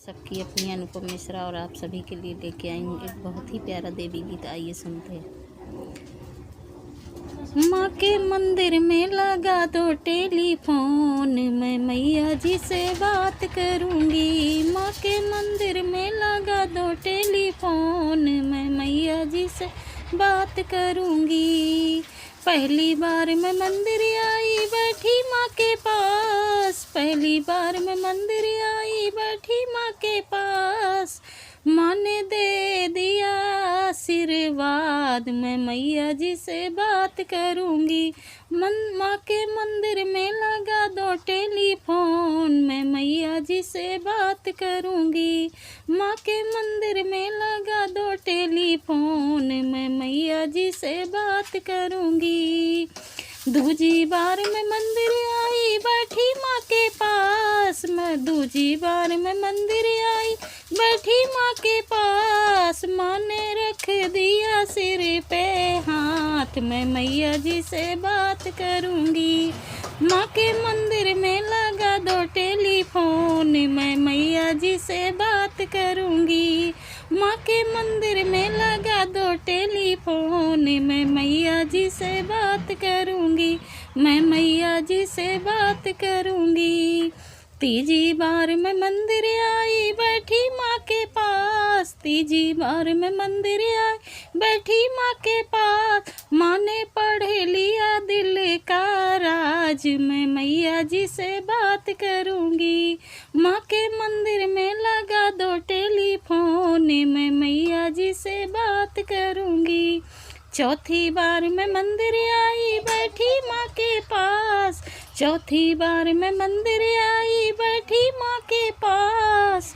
सबकी अपनी अनुपम मिश्रा और आप सभी के लिए लेके आई हूँ एक बहुत ही प्यारा देवी गीत। आइए सुनते हैं। माँ के मंदिर में लगा दो टेलीफोन, मैं मैया जी से बात करूँगी। माँ के मंदिर में लगा दो टेलीफोन, मैं मैया जी से बात करूँगी। पहली बार मैं मंदिर आई बैठी माँ के पास, पहली बार मैं मंदिर आई बैठी माँ के पास। माँ ने दे दिया आशीर्वाद, मैं मैया जी से बात करूँगी। माँ के मंदिर में लगा दो टेलीफोन, मैं मैया जी से बात करूँगी। माँ के मंदिर में लगा दो टेलीफोन, मैं मैया जी से बात करूँगी। दूजी बार मैं मंदिर आई बैठी माँ के पास, मैं दूजी बार मैं मंदिर आई बैठी माँ के पास। माँ ने रख दिया सिर पे हाथ, मैं मैया जी से बात करूँगी। माँ के मंदिर में लगा दो टेलीफोन, मैं मैया जी से बात करूँगी। माँ के मंदिर में लगा दो टेलीफोन, मैं मैया जी से बात करूँगी। मैं मैया जी से बात करूँगी। तीजी बार मैं मंदिर आई बैठी माँ के पास, तीजी बार मैं मंदिर आई बैठी माँ के पास। माँ ने पढ़ लिया दिल का राज, मैं मैया जी से बात करूँगी। माँ के मंदिर में लगा दो टेलीफोन, मैं मैया जी से बात करूँगी। चौथी बार मैं मंदिर आई बैठी माँ के पास, चौथी बार मैं मंदिर आई बैठी माँ के पास।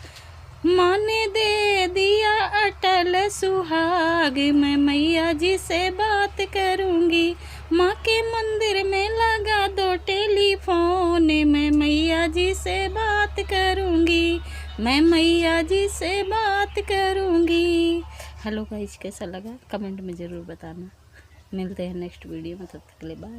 माँ ने दे दिया अटल सुहाग, मैं मैया जी से बात करूँगी। माँ के मंदिर में लगा दो टेलीफोन, मैं मैया जी से बात करूँगी। मैं मैया जी से बात करूँगी। हेलो गाइस, कैसा लगा कमेंट में ज़रूर बताना। मिलते हैं नेक्स्ट वीडियो में, तब तक के लिए बाय।